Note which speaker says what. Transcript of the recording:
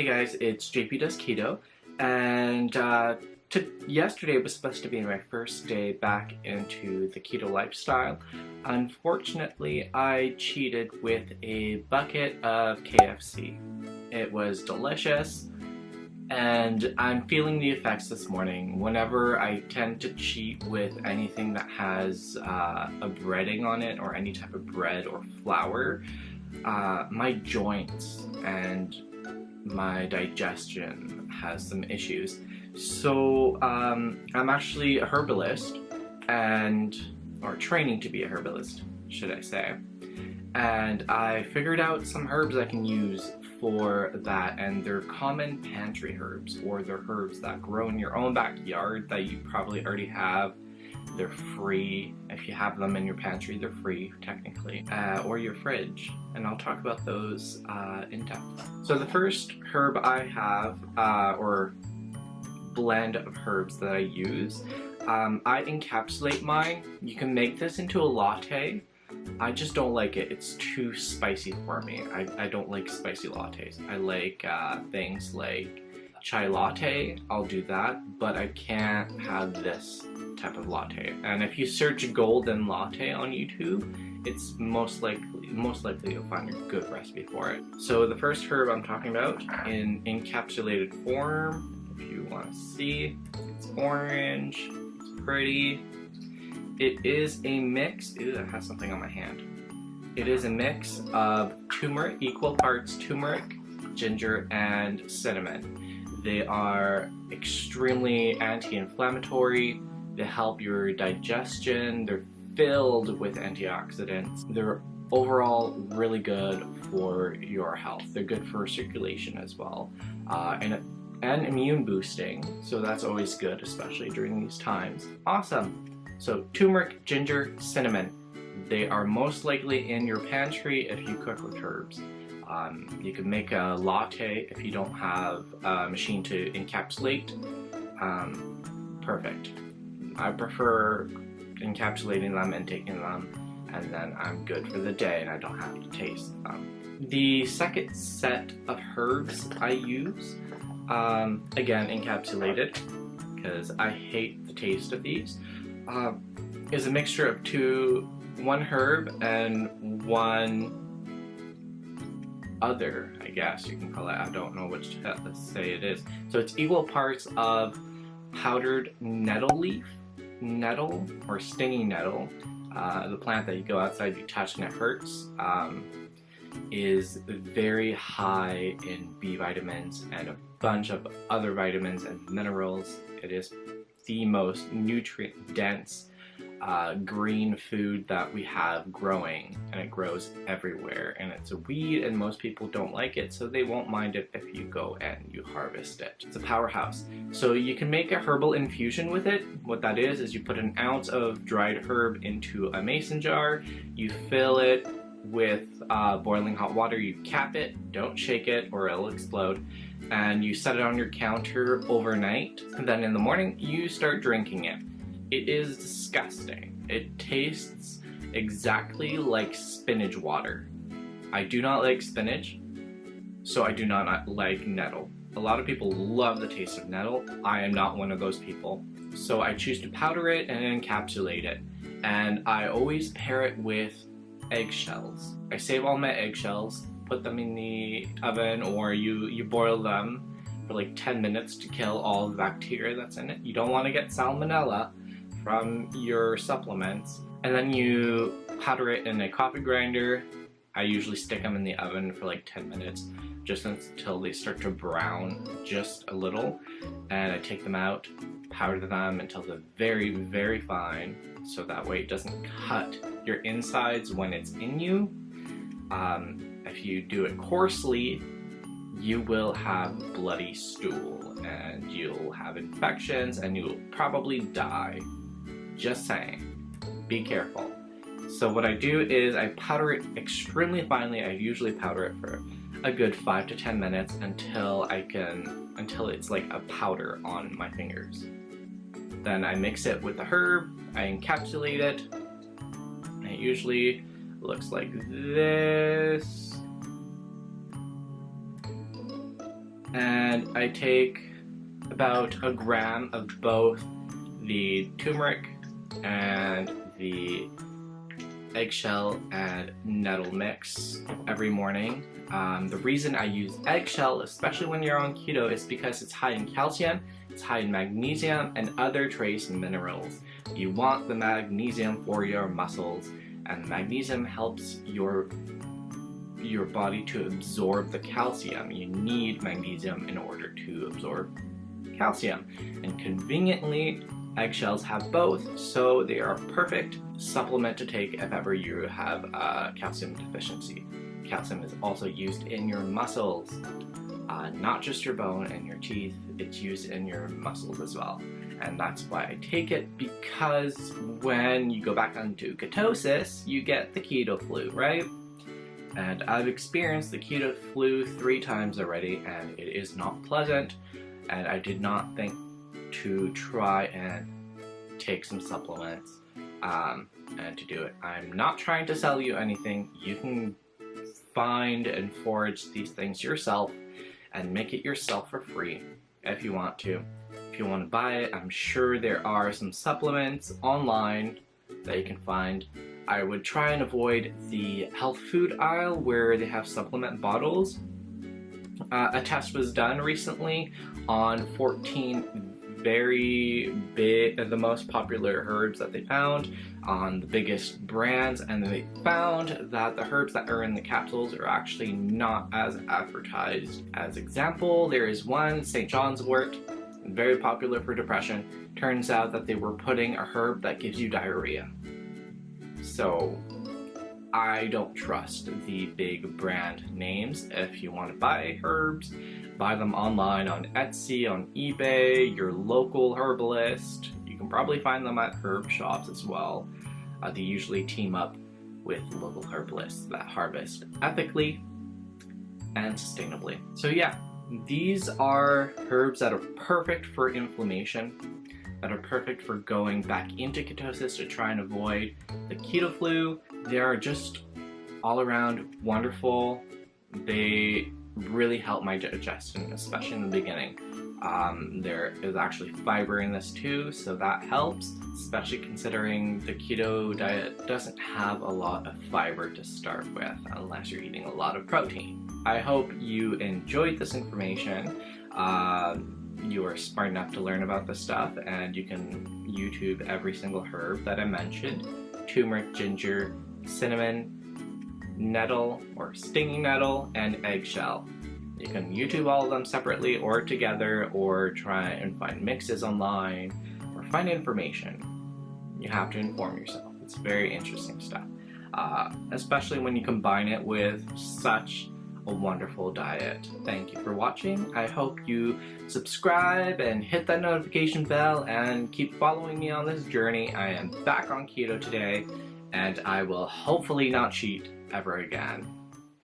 Speaker 1: Hey guys, it's JP Does Keto, and yesterday was supposed to be my first day back into the keto lifestyle. Unfortunately, I cheated with a bucket of KFC. It was delicious, and I'm feeling the effects this morning. Whenever I tend to cheat with anything that has a breading on it, or any type of bread or flour, my joints and my digestion has some issues. So I'm actually a herbalist, or training to be a herbalist, should I say. And I figured out some herbs I can use for that, and they're common pantry herbs, or they're herbs that grow in your own backyard that you probably already have. They're free. If you have them in your pantry, they're free technically, or your fridge, and I'll talk about those in depth. So the first herb I have, or blend of herbs that I use, I encapsulate mine. You can make this into a latte. I just don't like it. It's too spicy for me. I don't like spicy lattes. I like things like chai latte. I'll do that, but I can't have this type of latte. And if you search golden latte on YouTube, it's most likely you'll find a good recipe for it. So the first herb I'm talking about in encapsulated form, if you want to see, it's orange, it's pretty. It is a mix, ew, that has something on my hand. It is a mix of turmeric, equal parts turmeric, ginger, and cinnamon. They are extremely anti-inflammatory. They help your digestion. They're filled with antioxidants. They're overall really good for your health. They're good for circulation as well, and immune boosting. So that's always good, especially during these times. Awesome. So turmeric, ginger, cinnamon. They are most likely in your pantry if you cook with herbs. You can make a latte if you don't have a machine to encapsulate. Perfect. I prefer encapsulating them and taking them, and then I'm good for the day and I don't have to taste them. The second set of herbs I use, again encapsulated, because I hate the taste of these, is a mixture of one herb and one other, I guess you can call it. I don't know which to say it is. So it's equal parts of powdered nettle leaf. Nettle, or stinging nettle, the plant that you go outside, you touch and it hurts, is very high in B vitamins and a bunch of other vitamins and minerals. It is the most nutrient-dense green food that we have growing, and it grows everywhere, and it's a weed and most people don't like it, so they won't mind it if you go and you harvest it. It's a powerhouse. So you can make a herbal infusion with it. What that is you put an ounce of dried herb into a mason jar, you fill it with boiling hot water, you cap it, don't shake it or it'll explode, and you set it on your counter overnight, and then in the morning you start drinking it. It is disgusting. It tastes exactly like spinach water. I do not like spinach, so I do not like nettle. A lot of people love the taste of nettle. I am not one of those people. So I choose to powder it and encapsulate it. And I always pair it with eggshells. I save all my eggshells, put them in the oven, or you boil them for like 10 minutes to kill all the bacteria that's in it. You don't want to get salmonella from your supplements. And then you powder it in a coffee grinder. I usually stick them in the oven for like 10 minutes, just until they start to brown just a little. And I take them out, powder them until they're very, very fine, so that way it doesn't cut your insides when it's in you. If you do it coarsely, you will have bloody stool, and you'll have infections, and you'll probably die. Just saying. Be careful. So what I do is I powder it extremely finely. I usually powder it for a good 5 to 10 minutes until it's like a powder on my fingers. Then I mix it with the herb, I encapsulate it, and it usually looks like this. and I take about a gram of both the turmeric and the eggshell and nettle mix every morning. The reason I use eggshell, especially when you're on keto, is because it's high in calcium, it's high in magnesium, and other trace minerals. You want the magnesium for your muscles, and magnesium helps your body to absorb the calcium. You need magnesium in order to absorb calcium, and conveniently eggshells have both, so they are a perfect supplement to take if ever you have a calcium deficiency. Calcium is also used in your muscles, not just your bone and your teeth, it's used in your muscles as well. And that's why I take it, because when you go back onto ketosis, you get the keto flu, right? And I've experienced the keto flu 3 times already, and it is not pleasant, and I did not think to try and take some supplements and to do it. I'm not trying to sell you anything. You can find and forage these things yourself and make it yourself for free if you want to. If you want to buy it, I'm sure there are some supplements online that you can find. I would try and avoid the health food aisle where they have supplement bottles. A test was done recently on 14 very big, the most popular herbs that they found on the biggest brands, and they found that the herbs that are in the capsules are actually not as advertised. As example, there is one, St. John's wort, very popular for depression. Turns out that they were putting a herb that gives you diarrhea. So I don't trust the big brand names. If you want to buy herbs, buy them online on Etsy, on eBay, your local herbalist. You can probably find them at herb shops as well. They usually team up with local herbalists that harvest ethically and sustainably. So yeah, these are herbs that are perfect for inflammation, that are perfect for going back into ketosis to try and avoid the keto flu. They are just all around wonderful. They really help my digestion, especially in the beginning. There is actually fiber in this too, so that helps, especially considering the keto diet doesn't have a lot of fiber to start with unless you're eating a lot of protein. I hope you enjoyed this information. You are smart enough to learn about this stuff, and you can YouTube every single herb that I mentioned: turmeric, ginger, cinnamon, nettle or stinging nettle, and eggshell. You can YouTube all of them separately or together, or try and find mixes online or find information. You have to inform yourself. It's very interesting stuff, especially when you combine it with such a wonderful diet. Thank you for watching. I hope you subscribe and hit that notification bell and keep following me on this journey. I am back on keto today, and I will hopefully not cheat ever again.